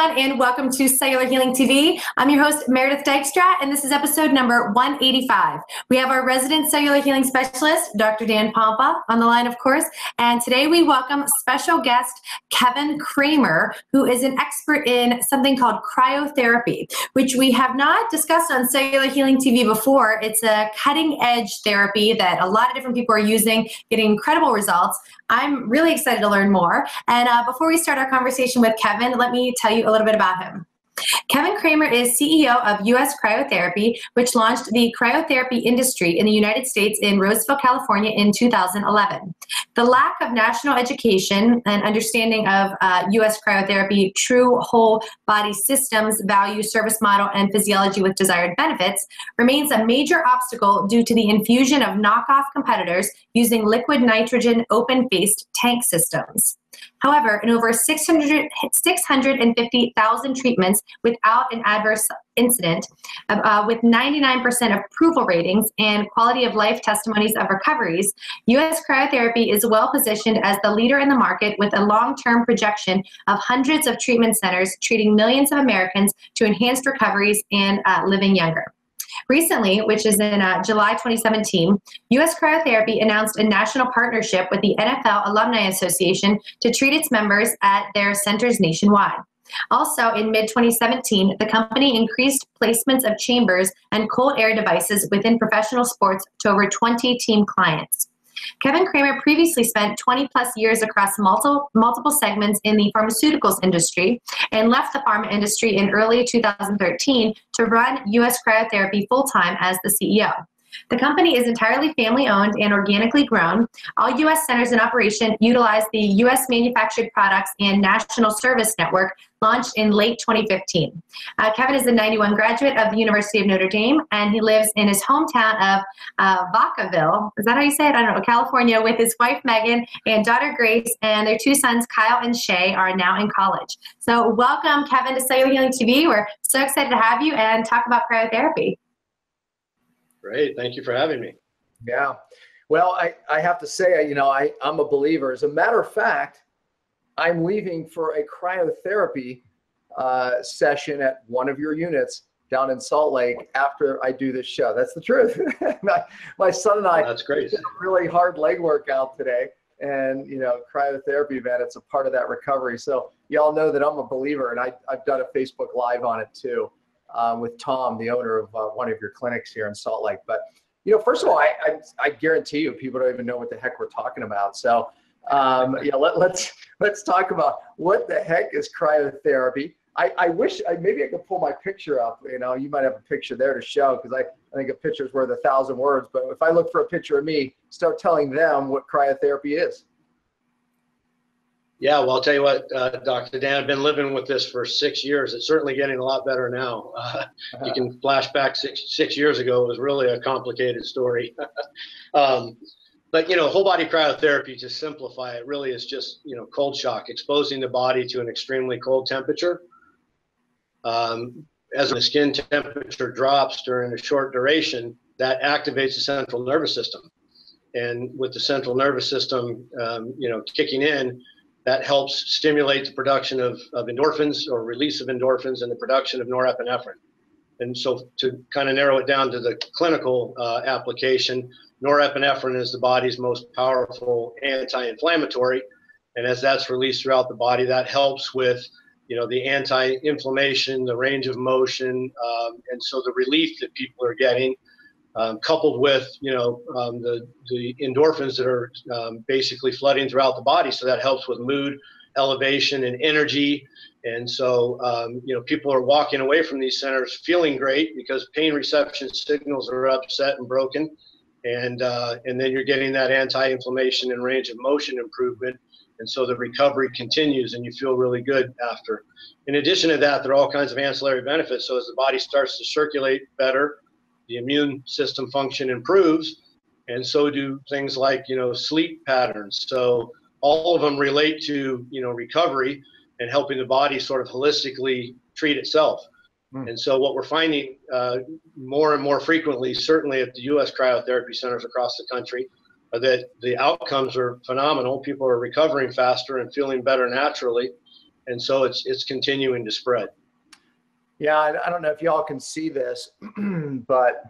everyone, and welcome to Cellular Healing TV. I'm your host, Meredith Dykstra, and this is episode number 185. We have our resident cellular healing specialist, Dr. Dan Pompa, on the line, of course, and today we welcome special guest, Kevin Kramer, who is an expert in something called cryotherapy, which we have not discussed on Cellular Healing TV before. It's a cutting-edge therapy that a lot of different people are using, getting incredible results. I'm really excited to learn more, and before we start our conversation with Kevin, let me tell you a little bit about him. Kevin Kramer is CEO of US Cryotherapy, which launched the cryotherapy industry in the United States in Roseville, California in 2011. The lack of national education and understanding of US cryotherapy true whole body systems, value, service model, and physiology with desired benefits remains a major obstacle due to the infusion of knockoff competitors using liquid nitrogen open-faced tank systems. However, in over 650,000 treatments without an adverse incident, with 99% approval ratings and quality of life testimonies of recoveries, US Cryotherapy is well positioned as the leader in the market with a long-term projection of hundreds of treatment centers treating millions of Americans to enhanced recoveries and living younger. Recently, which is in July 2017, US Cryotherapy announced a national partnership with the NFL Alumni Association to treat its members at their centers nationwide. Also, in mid-2017, the company increased placements of chambers and cold air devices within professional sports to over 20 team clients. Kevin Kramer previously spent 20 plus years across multiple segments in the pharmaceuticals industry and left the pharma industry in early 2013 to run US Cryotherapy full-time as the CEO. The company is entirely family-owned and organically grown. All U.S. centers in operation utilize the U.S. manufactured products and national service network launched in late 2015. Kevin is a 91 graduate of the University of Notre Dame, and he lives in his hometown of Vacaville, is that how you say it? I don't know, California, with his wife, Megan, and daughter, Grace, and their two sons, Kyle and Shay, are now in college. So welcome, Kevin, to Cellular Healing TV. We're so excited to have you and talk about cryotherapy. Great. Thank you for having me. Yeah. Well, I have to say, I'm a believer. As a matter of fact, I'm leaving for a cryotherapy session at one of your units down in Salt Lake after I do this show. That's the truth. my son and I That's great. did a really hard leg workout today. And, cryotherapy, man, it's a part of that recovery. So y'all know that I'm a believer, and I've done a Facebook Live on it too. With Tom, the owner of one of your clinics here in Salt Lake. But, first of all, I guarantee you people don't even know what the heck we're talking about. So, let's talk about what the heck is cryotherapy. I wish maybe I could pull my picture up. You might have a picture there to show, because I think a picture is worth 1,000 words. But if I look for a picture of me, start telling them what cryotherapy is. Yeah, well, I'll tell you what, Dr. Dan, I've been living with this for 6 years. It's certainly getting a lot better now. You can flash back six years ago. It was really a complicated story. But, whole body cryotherapy, to simplify it, really is just, cold shock, exposing the body to an extremely cold temperature. As the skin temperature drops during a short duration, that activates the central nervous system. And with the central nervous system, kicking in, that helps stimulate the production of endorphins, or release of endorphins, and the production of norepinephrine. And so to kind of narrow it down to the clinical application, norepinephrine is the body's most powerful anti-inflammatory. And as that's released throughout the body, that helps with, the anti-inflammation, the range of motion, and so the relief that people are getting, coupled with, the endorphins that are basically flooding throughout the body. So that helps with mood elevation and energy. And so, people are walking away from these centers feeling great because pain reception signals are upset and broken. And then you're getting that anti-inflammation and range of motion improvement. And so the recovery continues and you feel really good after. In addition to that, there are all kinds of ancillary benefits. So as the body starts to circulate better, the immune system function improves, and so do things like, sleep patterns. So all of them relate to, recovery and helping the body sort of holistically treat itself. And so what we're finding more and more frequently, certainly at the US cryotherapy centers across the country, are that the outcomes are phenomenal. People are recovering faster and feeling better naturally. And so it's continuing to spread. Yeah, I don't know if y'all can see this, but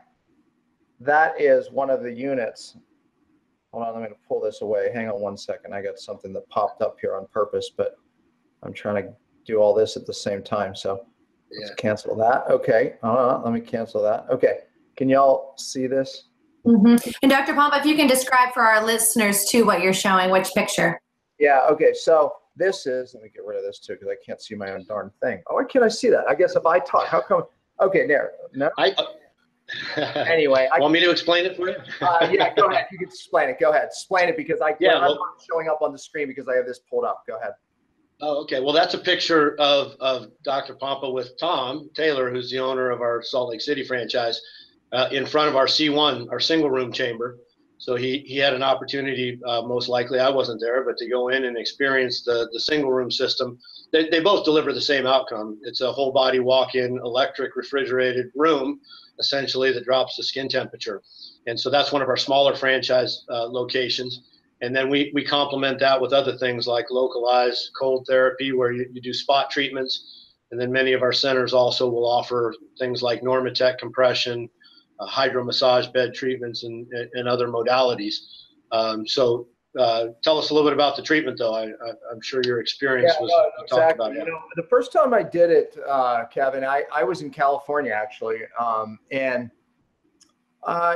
that is one of the units. Hold on, I'm going to pull this away. Hang on one second. I got something that popped up here on purpose, but I'm trying to do all this at the same time. So let's cancel that. Okay, let me cancel that. Okay, can y'all see this? Mm-hmm. And Dr. Pompa, if you can describe for our listeners too what you're showing, which picture? Yeah, okay, so this is, let me get rid of this too because I can't see my own darn thing. Oh, why can't I see that? I guess if I talk, how come? Okay, there. No. Anyway, want me to explain it for you? Yeah, go ahead. You can explain it. Go ahead. Explain it because I'm not showing up on the screen because I have this pulled up. Go ahead. Oh, okay. Well, that's a picture of Dr. Pompa with Tom Taylor, who's the owner of our Salt Lake City franchise, in front of our C1, our single room chamber. So he had an opportunity, most likely I wasn't there, but to go in and experience the single room system. They both deliver the same outcome. It's a whole body walk-in electric refrigerated room, essentially, that drops the skin temperature. And so that's one of our smaller franchise locations. And then we complement that with other things like localized cold therapy, where you do spot treatments. And then many of our centers also will offer things like Normatec compression, hydro massage bed treatments, and other modalities. So tell us a little bit about the treatment, though. I'm sure your experience was exactly. talked about. You know, the first time I did it, Kevin, I was in California actually, and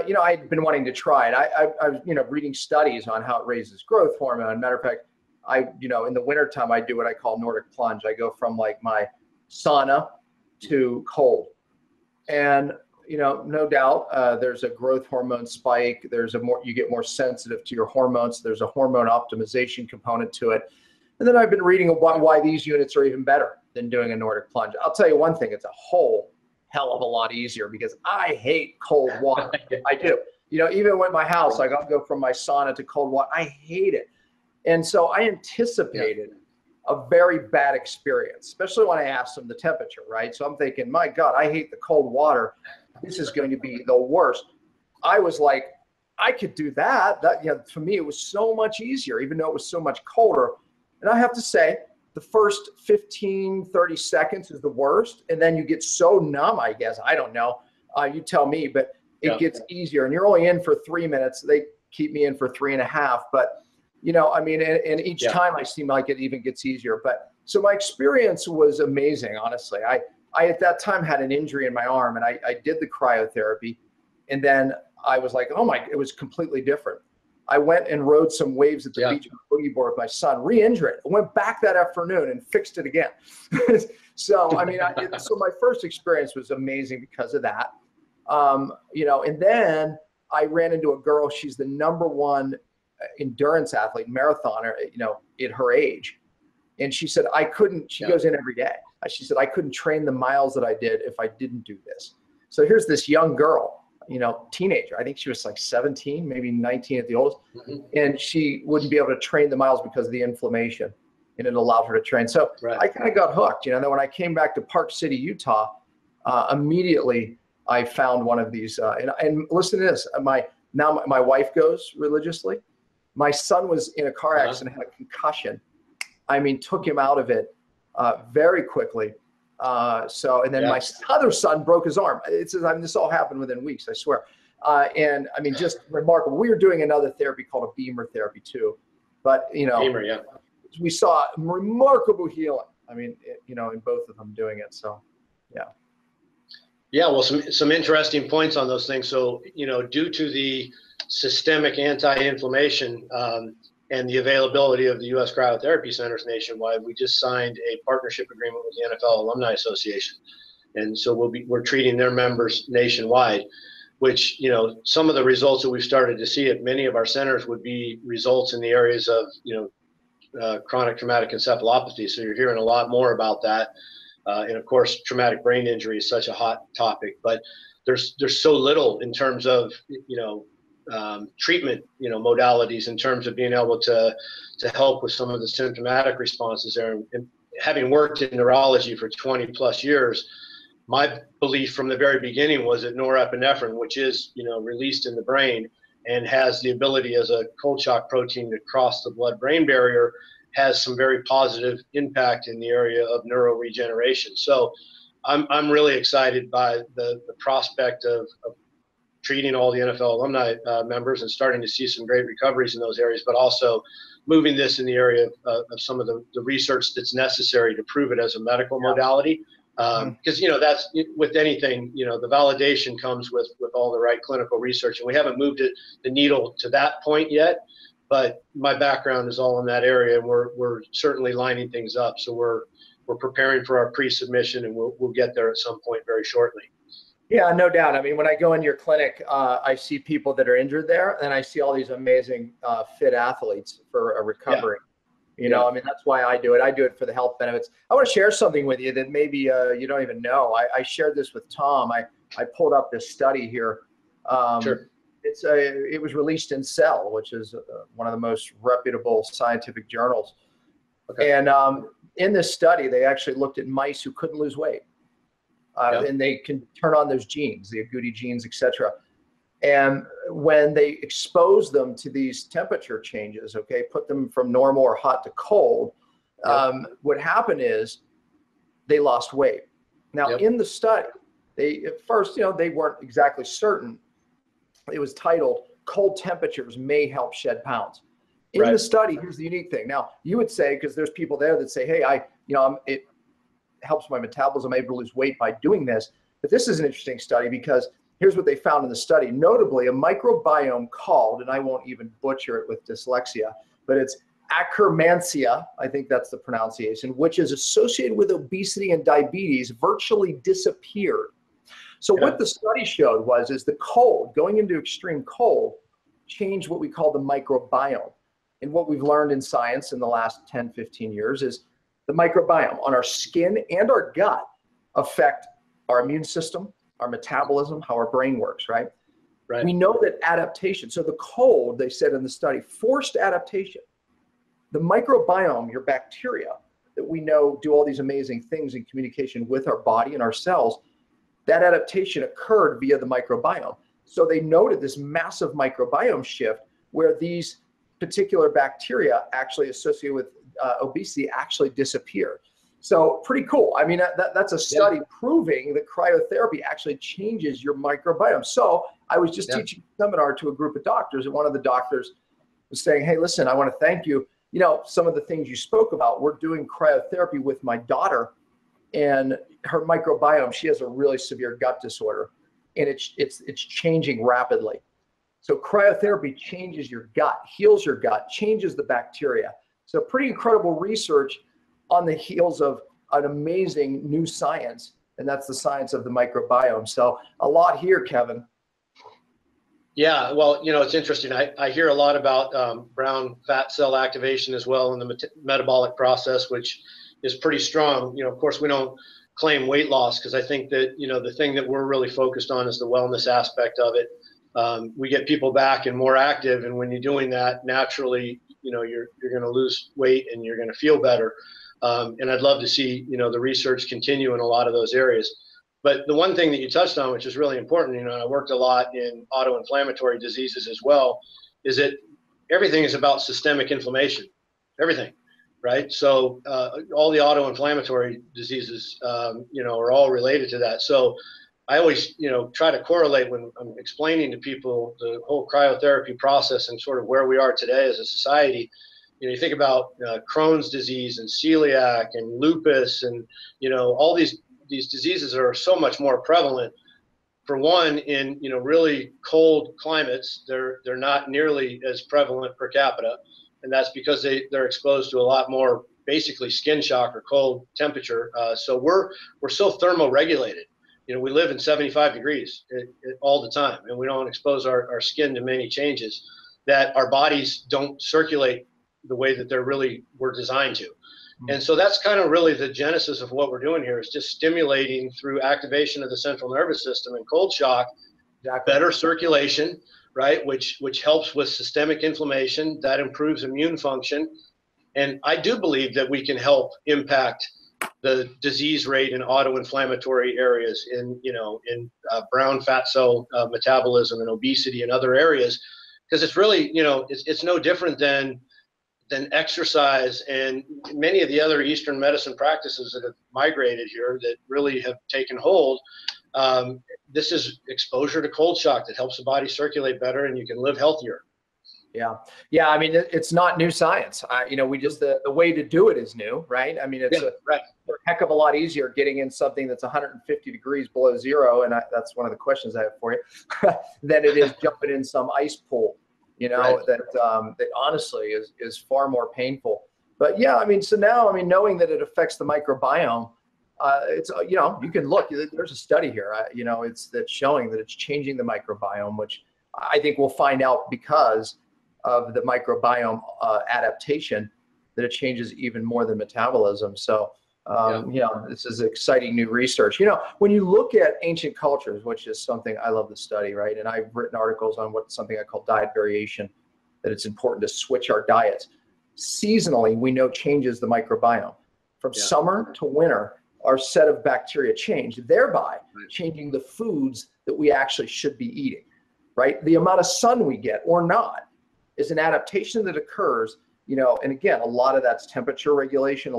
you know, I'd been wanting to try it. I was, you know, reading studies on how it raises growth hormone. Matter of fact, you know, in the wintertime, I do what I call Nordic plunge. I go from like my sauna to cold. And, you know, no doubt there's a growth hormone spike. You get more sensitive to your hormones. There's a hormone optimization component to it. And then I've been reading about why these units are even better than doing a Nordic plunge. I'll tell you one thing, it's a whole hell of a lot easier because I hate cold water. I do. You know, even with my house, I go from my sauna to cold water. I hate it. And so I anticipated a very bad experience, especially when I asked them the temperature, right? So I'm thinking, my God, I hate the cold water. This is going to be the worst. I was like, I could do that. You know, for me, it was so much easier, even though it was so much colder. And I have to say, the first 15, 30 seconds is the worst. And then you get so numb, I guess. I don't know. You tell me, but it gets easier. And you're only in for 3 minutes. They keep me in for 3.5. But, you know, I mean, and each time I seem like it even gets easier. But so my experience was amazing, honestly. I at that time had an injury in my arm, and I did the cryotherapy. And then I was like, oh my, it was completely different. I went and rode some waves at the beach on a boogie board with my son, re-injured it. I went back that afternoon and fixed it again. So, I mean, so my first experience was amazing because of that. You know, and then I ran into a girl, she's the #1 endurance athlete, marathoner, you know, at her age. And she said, she goes in every day. She said, I couldn't train the miles that I did if I didn't do this. So here's this young girl, you know, teenager. I think she was like 17, maybe 19 at the oldest. And she wouldn't be able to train the miles because of the inflammation, and it allowed her to train. So I kind of got hooked, you know. And then when I came back to Park City, Utah, immediately I found one of these, and listen to this, now my wife goes religiously. My son was in a car accident, had a concussion. I mean, took him out of it very quickly. And then my other son broke his arm. This all happened within weeks, I swear. And I mean, just remarkable. We were doing another therapy called a beamer therapy too, but you know, we saw remarkable healing. I mean, you know, in both of them doing it. So, well, some interesting points on those things. So, you know, due to the systemic anti-inflammation and the availability of the US Cryotherapy Centers nationwide, we just signed a partnership agreement with the NFL Alumni Association. And so we're treating their members nationwide, which, you know, some of the results that we've started to see at many of our centers would be results in the areas of, you know, chronic traumatic encephalopathy. So you're hearing a lot more about that. And of course, traumatic brain injury is such a hot topic, but there's so little in terms of, you know, treatment, you know, modalities in terms of being able to help with some of the symptomatic responses there. And having worked in neurology for 20 plus years, my belief from the very beginning was that norepinephrine, which is, you know, released in the brain and has the ability as a cold shock protein to cross the blood-brain barrier, has some very positive impact in the area of neuroregeneration. So I'm really excited by the prospect of treating all the NFL alumni members and starting to see some great recoveries in those areas, but also moving this in the area of some of the research that's necessary to prove it as a medical modality. Because, that's with anything, the validation comes with all the right clinical research, and we haven't moved the needle to that point yet. But my background is all in that area, and we're certainly lining things up. So we're preparing for our pre-submission, and we'll get there at some point very shortly. Yeah, no doubt. I mean, when I go in your clinic, I see people that are injured there, and I see all these amazing fit athletes for a recovery. Yeah. I mean, that's why I do it. I do it for the health benefits. I want to share something with you that maybe you don't even know. I shared this with Tom. I pulled up this study here. Sure. It was released in Cell, which is one of the most reputable scientific journals. Okay. And in this study, they actually looked at mice who couldn't lose weight. And they can turn on those genes, the agouti genes, et cetera. And when they expose them to these temperature changes, put them from normal or hot to cold, what happened is they lost weight. Now, in the study, at first, they weren't exactly certain. It was titled, "Cold Temperatures May Help Shed Pounds." In the study, here's the unique thing. Now, you would say, because there's people there that say, hey, it helps my metabolism, I'm able to lose weight by doing this. But this is an interesting study because here's what they found in the study. Notably, a microbiome called, and I won't even butcher it with dyslexia, but it's Akkermansia, I think that's the pronunciation, which is associated with obesity and diabetes, virtually disappeared. So what the study showed is the cold, going into extreme cold, changed what we call the microbiome. And what we've learned in science in the last 10, 15 years is the microbiome on our skin and our gut affect our immune system, our metabolism, how our brain works, right? We know that adaptation, so the cold, they said in the study, forced adaptation. The microbiome, your bacteria, that we know do all these amazing things in communication with our body and our cells, that adaptation occurred via the microbiome. So they noted this massive microbiome shift where these particular bacteria actually associated with obesity actually disappear. So pretty cool. I mean, that's a study proving that cryotherapy actually changes your microbiome. So I was just teaching a seminar to a group of doctors, and one of the doctors was saying, hey, listen, I want to thank you. Some of the things you spoke about, we're doing cryotherapy with my daughter, and her microbiome, she has a really severe gut disorder, and it's changing rapidly. So cryotherapy changes your gut, heals your gut, changes the bacteria. So pretty incredible research on the heels of an amazing new science, and that's the science of the microbiome. So a lot here, Kevin. Yeah, well, it's interesting. I hear a lot about brown fat cell activation as well in the metabolic process, which is pretty strong. Of course, we don't claim weight loss because I think that, the thing that we're really focused on is the wellness aspect of it. We get people back and more active, and when you're doing that, naturally, you're going to lose weight and you're going to feel better. And I'd love to see, the research continue in a lot of those areas. But the one thing that you touched on, which is really important, I worked a lot in autoinflammatory diseases as well, is that everything is about systemic inflammation, everything, right? So all the autoinflammatory diseases, are all related to that. So I always, try to correlate when I'm explaining to people the whole cryotherapy process and sort of where we are today as a society. You think about Crohn's disease and celiac and lupus and, all these diseases are so much more prevalent. For one, in, really cold climates, they're not nearly as prevalent per capita. And that's because they're exposed to a lot more basically skin shock or cold temperature. So we're so thermoregulated. We live in 75 degrees all the time, and we don't expose our skin to many changes that our bodies don't circulate the way that we're designed to. And so that's kind of really the genesis of what we're doing here, is just stimulating through activation of the central nervous system and cold shock, better circulation, right? Which helps with systemic inflammation, that improves immune function. And I do believe that we can help impact the disease rate in autoinflammatory areas, in brown fat cell metabolism and obesity and other areas, because it's really, it's no different than then exercise and many of the other Eastern medicine practices that have migrated here that really have taken hold. This is exposure to cold shock that helps the body circulate better, and you can live healthier. Yeah. I mean, it's not new science. You know, we just the way to do it is new, right? I mean, it's a heck of a lot easier getting in something that's 150 degrees below zero, and that's one of the questions I have for you, than it is jumping in some ice pool. You know, that honestly is far more painful. But yeah, I mean, so now, I mean, knowing that it affects the microbiome, it's, you know, you can look, there's a study here, you know, that's showing that it's changing the microbiome, which I think we'll find out because of the microbiome adaptation, that it changes even more than metabolism. So, you know, this is exciting new research. You know, when you look at ancient cultures, which is something I love to study, right? And I've written articles on something I call diet variation, that it's important to switch our diets. Seasonally, we know changes the microbiome. From summer to winter, our set of bacteria change, thereby changing the foods that we actually should be eating, right? The amount of sun we get or not is an adaptation that occurs, you know, and again, a lot of that's temperature regulation,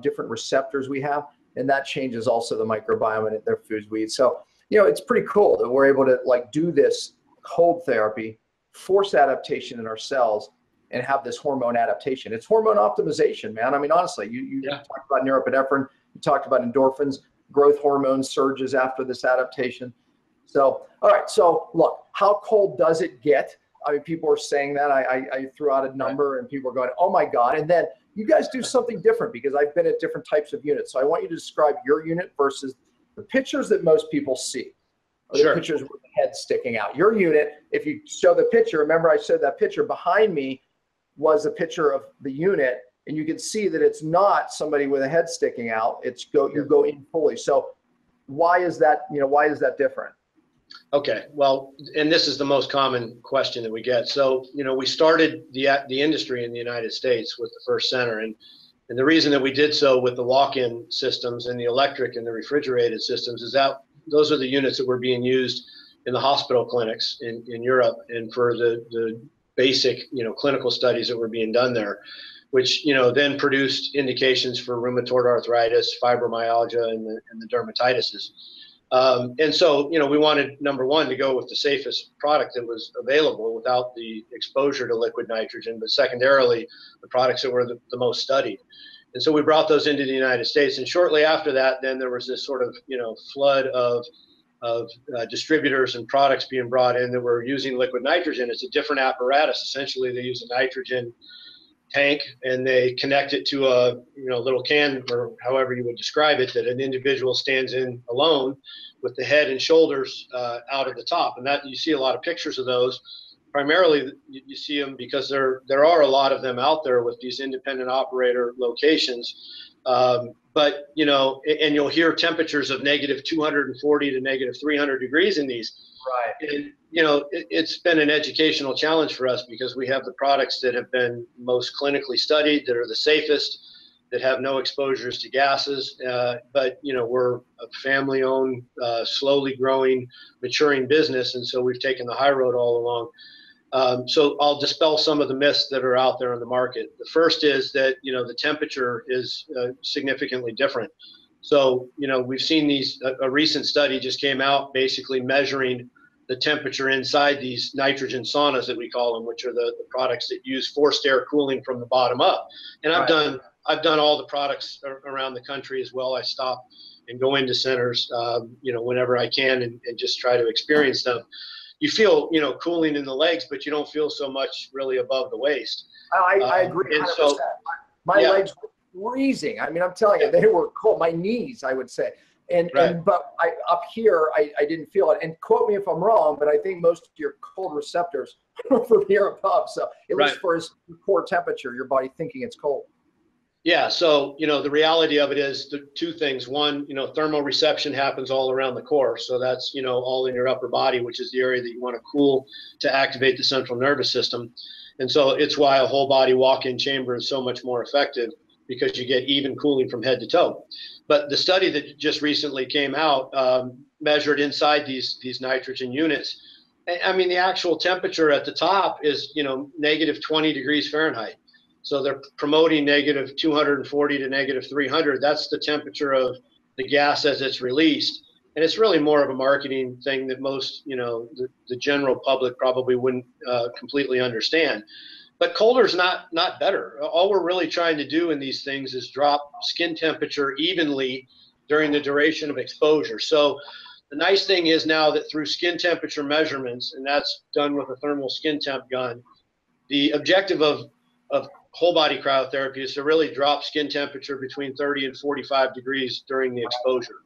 different receptors we have, and that changes also the microbiome and their foods we eat. So, you know, it's pretty cool that we're able to like do this cold therapy, force adaptation in our cells, and have this hormone adaptation. It's hormone optimization, man. I mean, honestly, you talked about norepinephrine, you talked about endorphins, growth hormone surges after this adaptation. So, all right, so look, how cold does it get? I mean, people are saying that. I threw out a number and people are going, oh my God. And then you guys do something different, because I've been at different types of units. So I want you to describe your unit versus the pictures that most people see. Or the pictures with the head sticking out. Your unit, if you show the picture, remember I showed that picture behind me was a picture of the unit, and you can see that it's not somebody with a head sticking out. It's you go in fully. So why is that, you know, why is that different? Okay, well, and this is the most common question that we get. So, you know, we started the industry in the United States with the first center, and the reason that we did so with the walk-in systems and the electric and the refrigerated systems is that those are the units that were being used in the hospital clinics in Europe, and for the basic, you know, clinical studies that were being done there, which, you know, then produced indications for rheumatoid arthritis, fibromyalgia, and the dermatitises. And so, you know, we wanted, number one, to go with the safest product that was available without the exposure to liquid nitrogen, but secondarily, the products that were the most studied. And so we brought those into the United States. And shortly after that, then there was this sort of, you know, flood of distributors and products being brought in that were using liquid nitrogen. It's a different apparatus. Essentially, they use a nitrogen tank and they connect it to a, you know, little can, or however you would describe it, that an individual stands in alone with the head and shoulders out of the top. And that, you see a lot of pictures of those. Primarily, you see them because there are a lot of them out there with these independent operator locations. But, you know, and you'll hear temperatures of negative 240 to negative 300 degrees in these. Right. And, you know, it's been an educational challenge for us, because we have the products that have been most clinically studied, that are the safest, that have no exposures to gases. But, you know, we're a family-owned, slowly growing, maturing business. And so we've taken the high road all along. So I'll dispel some of the myths that are out there in the market. The first is that, you know, the temperature is significantly different. So, you know, we've seen a recent study just came out basically measuring the temperature inside these nitrogen saunas that we call them, which are the products that use forced air cooling from the bottom up. And I've done all the products around the country as well. I stop and go into centers, you know, whenever I can, and just try to experience them. You feel, you know, cooling in the legs, but you don't feel so much really above the waist. I agree 100%. And so, my legs were freezing. I mean, I'm telling you, they were cold. My knees, I would say. But up here, I didn't feel it. And quote me if I'm wrong, but I think most of your cold receptors are from here above. So at least for its core temperature, your body thinking it's cold. Yeah. So, you know, the reality of it is the two things. One, you know, thermal reception happens all around the core. So that's, you know, all in your upper body, which is the area that you want to cool to activate the central nervous system. And so it's why a whole body walk-in chamber is so much more effective, because you get even cooling from head to toe. But the study that just recently came out measured inside these nitrogen units. I mean, the actual temperature at the top is, you know, negative 20 degrees Fahrenheit. So they're promoting negative 240 to negative 300. That's the temperature of the gas as it's released. And it's really more of a marketing thing that most, the general public probably wouldn't completely understand. But colder is not better. All we're really trying to do in these things is drop skin temperature evenly during the duration of exposure. So the nice thing is now that through skin temperature measurements, and that's done with a thermal skin temp gun, the objective of whole body cryotherapy is to really drop skin temperature between 30 and 45 degrees during the exposure.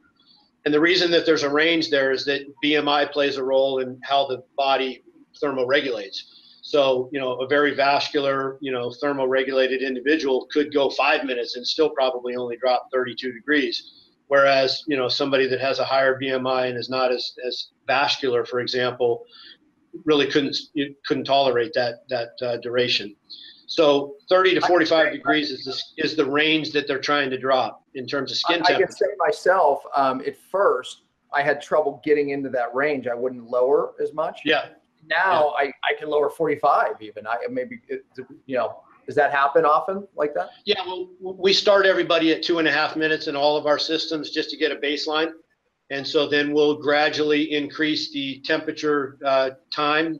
And the reason that there's a range there is that BMI plays a role in how the body thermoregulates. So, a very vascular, thermoregulated individual could go 5 minutes and still probably only drop 32 degrees. Whereas, somebody that has a higher BMI and is not as vascular, for example, really couldn't tolerate that duration. So 30 to 45 degrees is the range that they're trying to drop in terms of skin temperature. I can say myself, at first, I had trouble getting into that range. I wouldn't lower as much. Yeah. Now I can lower 45 even. Does that happen often like that? Yeah, well, we start everybody at 2.5 minutes in all of our systems just to get a baseline. And so then we'll gradually increase the temperature time,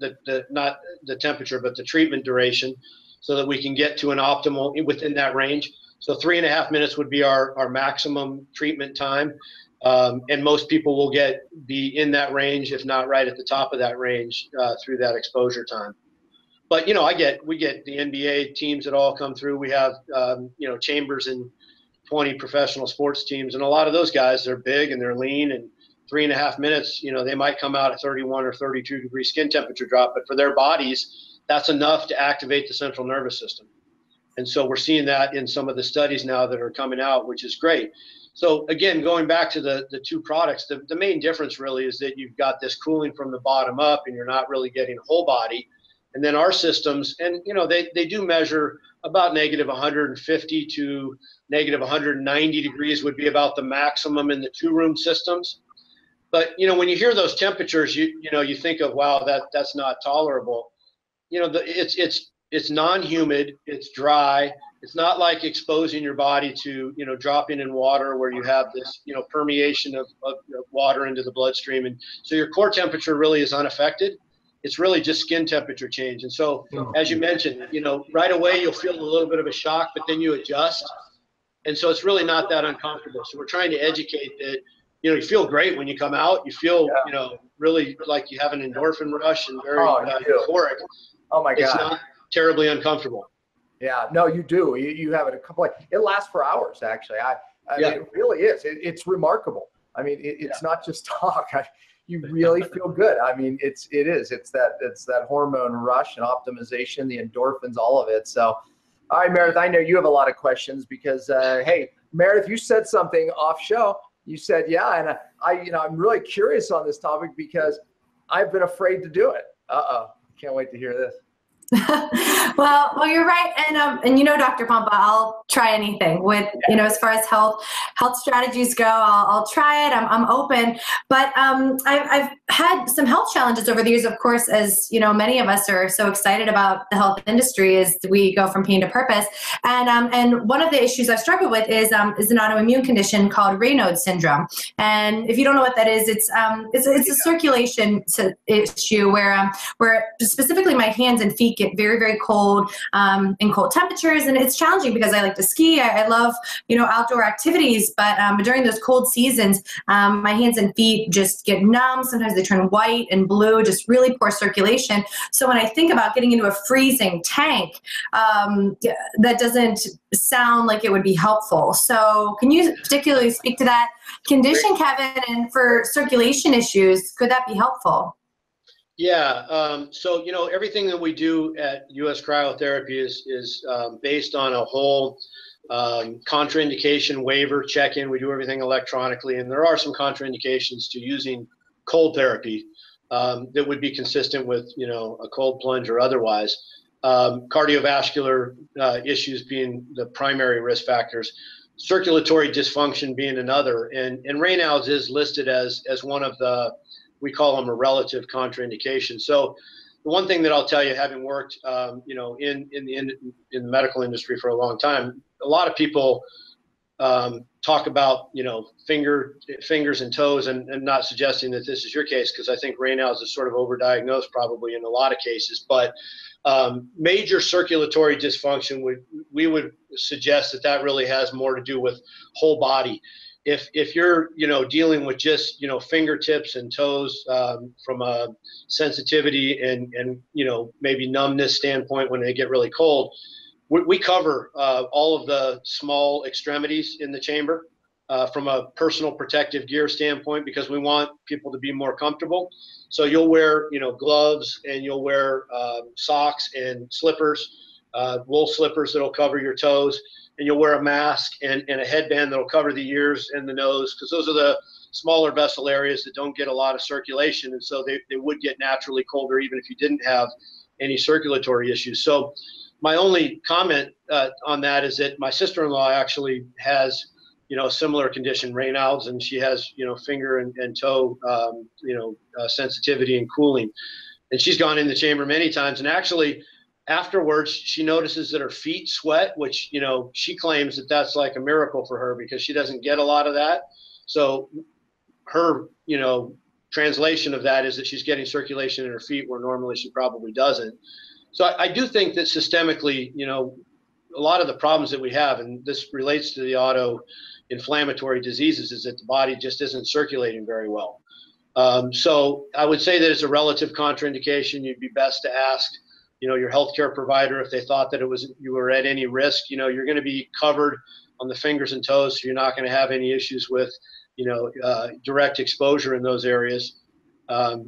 not the temperature, but the treatment duration, so that we can get to an optimal within that range. So 3.5 minutes would be our maximum treatment time. And most people will be in that range, if not right at the top of that range, through that exposure time. But, we get the NBA teams that all come through. We have, chambers in 20 professional sports teams. And a lot of those guys, they're big and they're lean, and 3.5 minutes, they might come out at 31 or 32 degree skin temperature drop, but for their bodies, that's enough to activate the central nervous system. And so we're seeing that in some of the studies now that are coming out, which is great. So again, going back to the two products, the main difference really is that you've got this cooling from the bottom up and you're not really getting whole body. And then our systems, and they do measure about negative 150 to negative 190 degrees would be about the maximum in the 2-room systems. But when you hear those temperatures, you think of, wow, that's not tolerable. It's non-humid, it's dry. It's not like exposing your body to, dropping in water where you have this, permeation of water into the bloodstream. And so your core temperature really is unaffected. It's really just skin temperature change. And so, as you mentioned, right away you'll feel a little bit of a shock, but then you adjust. And so it's really not that uncomfortable. So we're trying to educate that, you feel great when you come out. You feel, really like you have an endorphin rush and very euphoric. Oh my God. It's not terribly uncomfortable. Yeah, no, you do. You have it a couple it lasts for hours, actually. I mean, it really is. It's remarkable. I mean, it's not just talk. You really feel good. I mean, it is. It's that hormone rush and optimization, the endorphins, all of it. So, all right, Meredith, I know you have a lot of questions because, hey, Meredith, you said something off show. You said, yeah, and I'm really curious on this topic because I've been afraid to do it. Can't wait to hear this. Well, you're right, and Dr. Pompa, I'll try anything with as far as health strategies go. I'll try it. I'm open, but I've had some health challenges over the years. Of course, as many of us are so excited about the health industry as we go from pain to purpose. And one of the issues I've struggled with is an autoimmune condition called Raynaud's syndrome. And if you don't know what that is, it's a circulation issue where specifically my hands and feet get very, very cold in cold temperatures, and it's challenging because I like to ski. I love outdoor activities, but during those cold seasons, my hands and feet just get numb. Sometimes they turn white and blue, just really poor circulation. So when I think about getting into a freezing tank, that doesn't sound like it would be helpful. So can you particularly speak to that condition, Kevin, and for circulation issues, could that be helpful? Yeah, so everything that we do at US Cryotherapy is based on a whole contraindication waiver check-in. We do everything electronically, and there are some contraindications to using cold therapy that would be consistent with a cold plunge or otherwise. Cardiovascular issues being the primary risk factors, circulatory dysfunction being another, and Raynaud's is listed as one of the, we call them a relative contraindication. So the one thing that I'll tell you, having worked, you know, in the medical industry for a long time, a lot of people talk about, you know, fingers and toes, and not suggesting that this is your case, because I think Raynaud's is sort of overdiagnosed probably in a lot of cases. But major circulatory dysfunction, we would suggest that really has more to do with whole body. If you're, you know, dealing with just, you know, fingertips and toes from a sensitivity and you know, maybe numbness standpoint when they get really cold, we cover all of the small extremities in the chamber from a personal protective gear standpoint, because we want people to be more comfortable. So you'll wear, you know, gloves, and you'll wear socks and slippers, wool slippers that'll cover your toes, and you'll wear a mask and a headband that'll cover the ears and the nose, because those are the smaller vessel areas that don't get a lot of circulation, and so they would get naturally colder even if you didn't have any circulatory issues. So my only comment on that is that my sister-in-law actually has, you know, a similar condition, Raynaud's, and she has, you know, finger and toe, you know, sensitivity and cooling. And she's gone in the chamber many times, and actually afterwards she notices that her feet sweat, which, you know, she claims that that's like a miracle for her because she doesn't get a lot of that. So her, you know, translation of that is that she's getting circulation in her feet where normally she probably doesn't. So I do think that systemically, you know, a lot of the problems that we have, and this relates to the autoinflammatory diseases, is that the body just isn't circulating very well. So I would say that it's a relative contraindication. You'd be best to ask, you know, your healthcare provider if they thought that you were at any risk. You know, you're going to be covered on the fingers and toes, so you're not going to have any issues with, you know, direct exposure in those areas.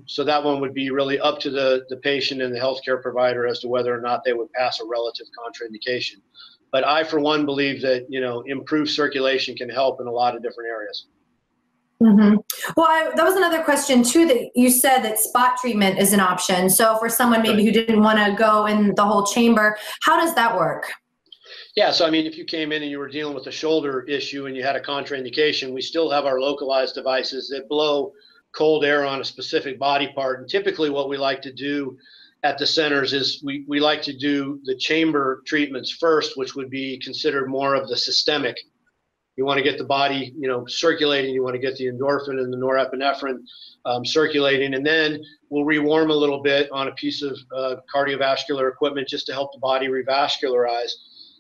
So that one would be really up to the patient and the healthcare provider as to whether or not they would pass a relative contraindication. But I, for one, believe that, you know, improved circulation can help in a lot of different areas. Mm-hmm. Well, that was another question too, that you said that spot treatment is an option. So for someone maybe who didn't want to go in the whole chamber, how does that work? Yeah, so I mean, if you came in and you were dealing with a shoulder issue and you had a contraindication, we still have our localized devices that blow cold air on a specific body part. And typically what we like to do at the centers is we like to do the chamber treatments first, which would be considered more of the systemic. You want to get the body, you know, circulating. You want to get the endorphin and the norepinephrine circulating, and then we'll rewarm a little bit on a piece of cardiovascular equipment just to help the body revascularize.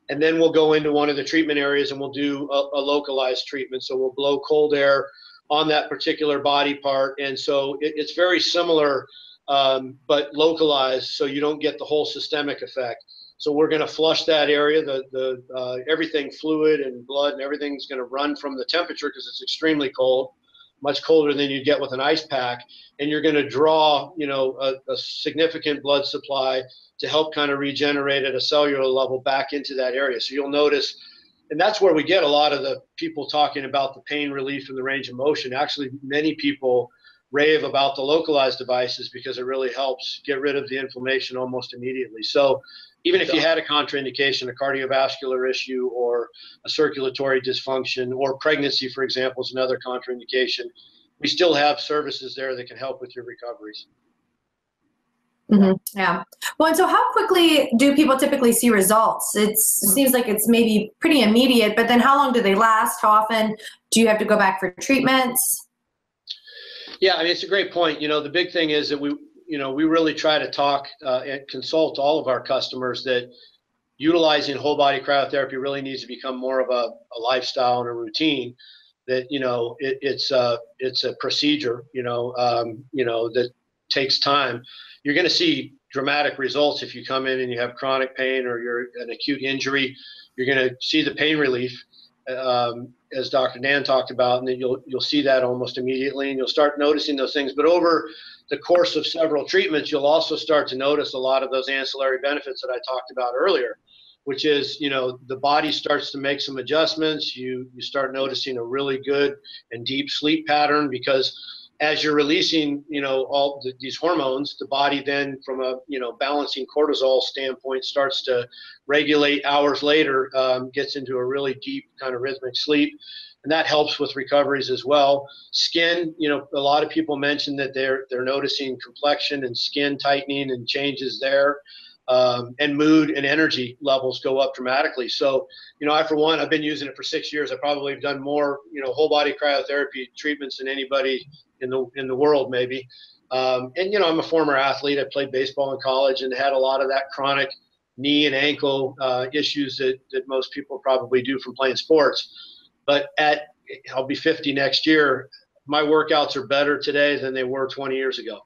And then we'll go into one of the treatment areas and we'll do a localized treatment. So we'll blow cold air on that particular body part. And so it's very similar, but localized, so you don't get the whole systemic effect. So we're going to flush that area, everything fluid and blood and everything's going to run from the temperature because it's extremely cold, much colder than you get with an ice pack. And you're going to draw, you know, a significant blood supply to help kind of regenerate at a cellular level back into that area. So you'll notice, and that's where we get a lot of the people talking about the pain relief and the range of motion. Actually, many people rave about the localized devices because it really helps get rid of the inflammation almost immediately. So even if you had a contraindication, a cardiovascular issue or a circulatory dysfunction, or pregnancy, for example, is another contraindication, we still have services there that can help with your recoveries. Mm-hmm. Yeah. Well, and so how quickly do people typically see results? It seems like it's maybe pretty immediate, but then how long do they last? How often do you have to go back for treatments? Yeah, I mean, it's a great point. You know, the big thing is that we really try to talk and consult all of our customers that utilizing whole body cryotherapy really needs to become more of a lifestyle and a routine. That, you know, it's a procedure, that takes time. You're going to see dramatic results if you come in and you have chronic pain or you're an acute injury. You're going to see the pain relief, as Dr. Dan talked about, and then you'll see that almost immediately, and you'll start noticing those things. But over the course of several treatments, you'll also start to notice a lot of those ancillary benefits that I talked about earlier, which is, you know, the body starts to make some adjustments. You start noticing a really good and deep sleep pattern, because as you're releasing, you know, all these hormones, the body then, from a, you know, balancing cortisol standpoint, starts to regulate hours later, gets into a really deep kind of rhythmic sleep. and that helps with recoveries as well. Skin, a lot of people mention that they're noticing complexion and skin tightening and changes there. And mood and energy levels go up dramatically. So, I, for one, I've been using it for 6 years. I probably have done more, whole body cryotherapy treatments than anybody in the world, maybe. And, I'm a former athlete. I played baseball in college and had a lot of that chronic knee and ankle issues that most people probably do from playing sports. But I'll be 50 next year. My workouts are better today than they were 20 years ago.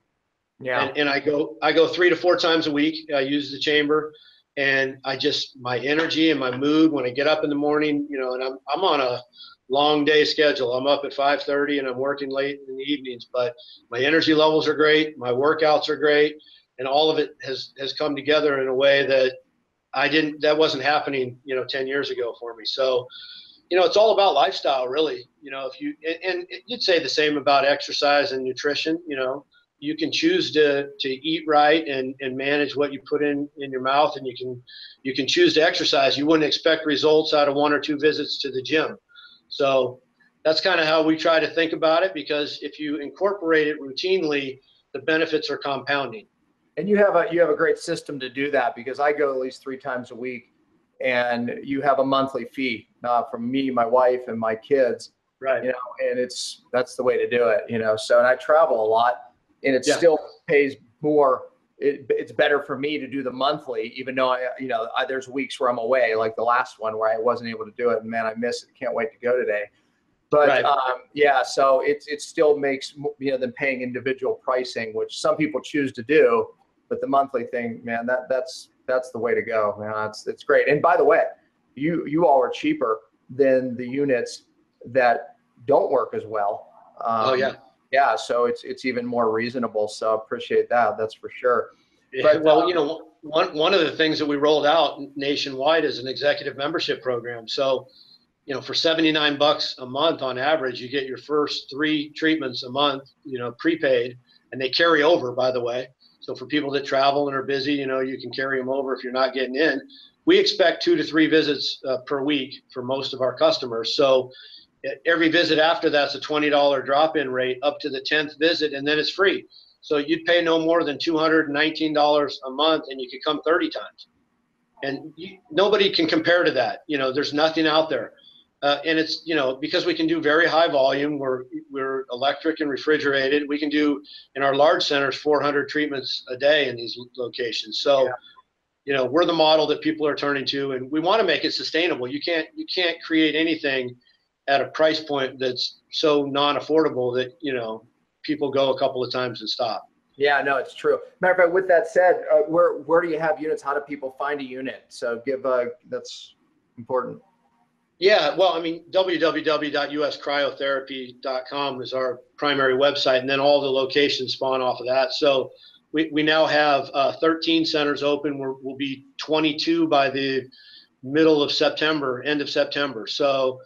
Yeah. And I go 3 to 4 times a week. I use the chamber, and my energy and my mood when I get up in the morning, and I'm on a long day schedule. I'm up at 5:30 and I'm working late in the evenings, but my energy levels are great. My workouts are great. And all of it has come together in a way that wasn't happening, 10 years ago for me. So, it's all about lifestyle, really. And you'd say the same about exercise and nutrition. You can choose to eat right and manage what you put in your mouth, and you can choose to exercise. You wouldn't expect results out of 1 or 2 visits to the gym. So that's kind of how we try to think about it, because if you incorporate it routinely, the benefits are compounding. And you have a great system to do that, because I go at least 3 times a week, and you have a monthly fee from me, my wife, and my kids. Right. And that's the way to do it. So, and I travel a lot. And it still pays more. It's better for me to do the monthly, even though there's weeks where I'm away, like the last one where I wasn't able to do it, and man, I miss it. Can't wait to go today. But right. So it still makes than paying individual pricing, which some people choose to do. But the monthly thing, man, that's the way to go, man. It's great. And by the way, you all are cheaper than the units that don't work as well. Yeah, so it's even more reasonable. So appreciate that. That's for sure. Yeah, well, one of the things that we rolled out nationwide is an executive membership program. So, for $79 a month on average, you get your first 3 treatments a month, prepaid, and they carry over, by the way. So for people that travel and are busy, you can carry them over if you're not getting in. We expect 2 to 3 visits per week for most of our customers. So every visit after that's a $20 drop-in rate up to the 10th visit, and then it's free. So you'd pay no more than $219 a month, and you could come 30 times. And nobody can compare to that. There's nothing out there. And it's, because we can do very high volume, we're electric and refrigerated. We can do, in our large centers, 400 treatments a day in these locations. So, we're the model that people are turning to, and we want to make it sustainable. You can't create anything at a price point that's so non-affordable that, people go a couple of times and stop. Yeah, no, it's true. Matter of fact, with that said, where do you have units? How do people find a unit? So that's important. Yeah, well, www.uscryotherapy.com is our primary website, and then all the locations spawn off of that. So we now have 13 centers open. We'll be 22 by the middle of September, end of September. So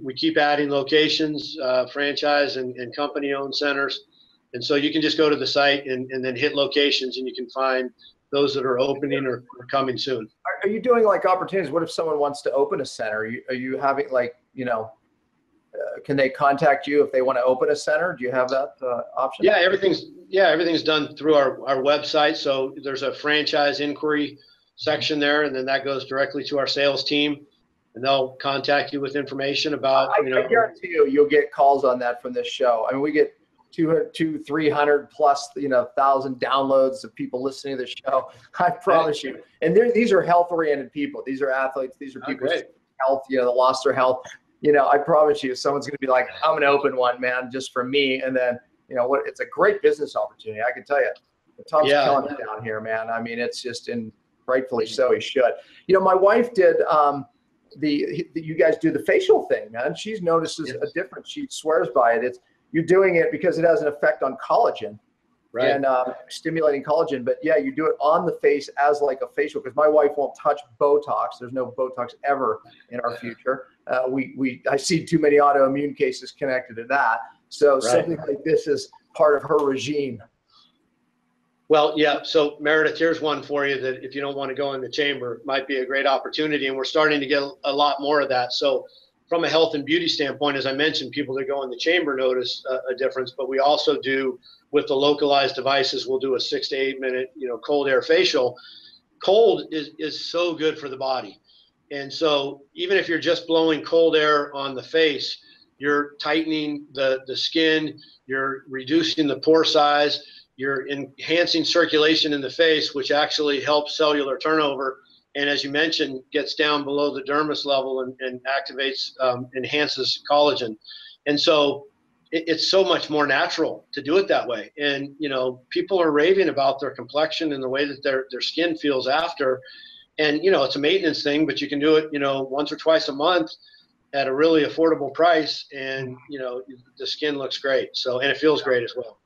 we keep adding locations, franchise and company-owned centers. And so you can just go to the site and then hit locations, and you can find those that are opening or coming soon. Are you doing like opportunities? What if someone wants to open a center? Are you having can they contact you if they want to open a center? Do you have that option? Yeah, everything's done through our website. So there's a franchise inquiry section there, and then that goes directly to our sales team, and they'll contact you with information about. I guarantee you'll get calls on that from this show. I mean, we get 200, 300 plus, 1,000 downloads of people listening to the show. I promise you. And these are health-oriented people. These are athletes. These are people with health, that lost their health. I promise you, someone's going to be like, I'm going to open one, man, just for me. And then, it's a great business opportunity. I can tell you. Tom's killing it down here, man. I mean, it's just, and rightfully so, he should. My wife did, you guys do the facial thing, man. She's notices a difference. She swears by it. You're doing it because it has an effect on collagen, right? And stimulating collagen. But yeah, you do it on the face as like a facial, because my wife won't touch Botox. There's no Botox ever in our future. I see too many autoimmune cases connected to that. So something like this is part of her regime. Well, yeah. So Meredith, here's one for you that if you don't want to go in the chamber, might be a great opportunity. And we're starting to get a lot more of that. So from a health and beauty standpoint, as I mentioned, people that go in the chamber notice a difference, but we also do with the localized devices, we'll do a 6 to 8 minute, cold air facial. Cold is so good for the body. And so even if you're just blowing cold air on the face, you're tightening the skin, you're reducing the pore size, you're enhancing circulation in the face, which actually helps cellular turnover. And as you mentioned, gets down below the dermis level and activates, enhances collagen. And so it's so much more natural to do it that way. And, people are raving about their complexion and the way that their skin feels after. And, it's a maintenance thing, but you can do it, once or twice a month at a really affordable price. And, the skin looks great. So, and it feels great as well.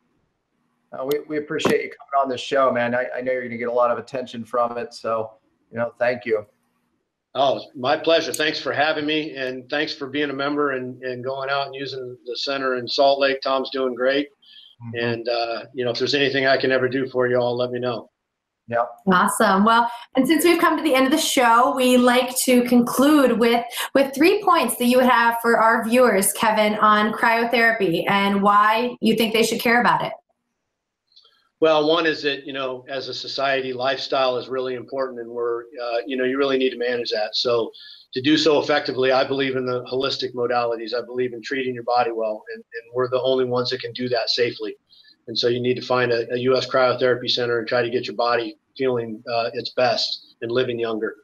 We appreciate you coming on the show, man. I know you're going to get a lot of attention from it. So, thank you. Oh, my pleasure. Thanks for having me, and thanks for being a member and going out and using the center in Salt Lake. Tom's doing great. And, if there's anything I can ever do for you all, let me know. Yeah. Awesome. Well, and since we've come to the end of the show, we like to conclude with 3 points that you would have for our viewers, Kevin, on cryotherapy and why you think they should care about it. Well, one is that, as a society, lifestyle is really important, and we're, you really need to manage that. So to do so effectively, I believe in the holistic modalities. I believe in treating your body well, and we're the only ones that can do that safely. And so you need to find a US Cryotherapy Center and try to get your body feeling its best and living younger.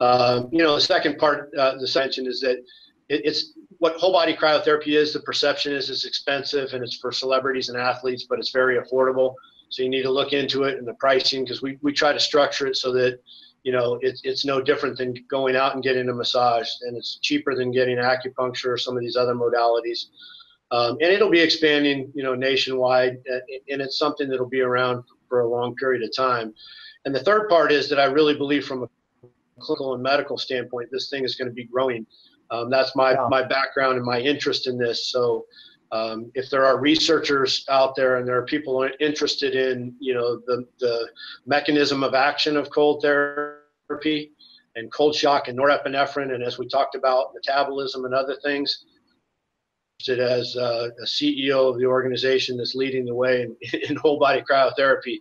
The second part, the mention is that it's what whole body cryotherapy is. The perception is it's expensive and it's for celebrities and athletes, but it's very affordable. So you need to look into it and the pricing, because we try to structure it so that, it's no different than going out and getting a massage, and it's cheaper than getting acupuncture or some of these other modalities. And it'll be expanding, nationwide, and it's something that'll be around for a long period of time. And the third part is that I really believe from a clinical and medical standpoint, this thing is going to be growing. That's my background and my interest in this. So if there are researchers out there and there are people interested in, the mechanism of action of cold therapy and cold shock and norepinephrine, and as we talked about, metabolism and other things, as a CEO of the organization that's leading the way in whole body cryotherapy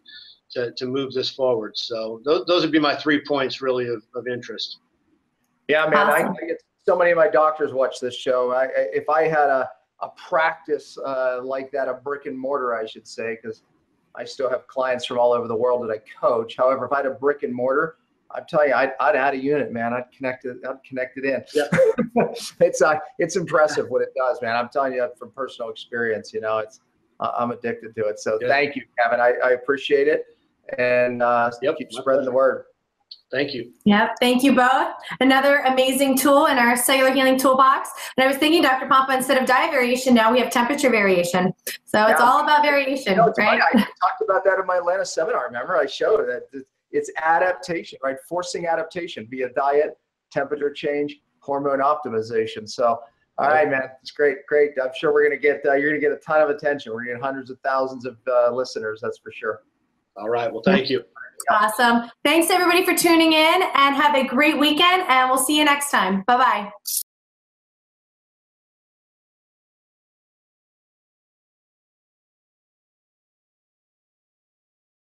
to move this forward. So those would be my 3 points really of interest. Yeah, man, Awesome. I get so many of my doctors watch this show. If I had a practice like that, a brick and mortar, I should say, because I still have clients from all over the world that I coach. However, if I had a brick and mortar, I'd tell you, I'd add a unit, man. I'd connect it in. Yeah. It's impressive what it does, man. I'm telling you that from personal experience. I'm addicted to it. So Thank you, Kevin. I appreciate it, and keep spreading the word. Thank you. Yep. Thank you both. Another amazing tool in our cellular healing toolbox. And I was thinking, Dr. Pompa, instead of diet variation, now we have temperature variation. So it's all about variation, right? Funny. I talked about that in my Atlanta seminar. Remember, I showed that it's adaptation, right? Forcing adaptation via diet, temperature change, hormone optimization. So, all right, man, it's great. I'm sure we're going to get, you're going to get a ton of attention. We're going to get hundreds of thousands of listeners. That's for sure. All right. Well, thank you. Awesome. Thanks everybody for tuning in, and have a great weekend, and we'll see you next time. Bye-bye.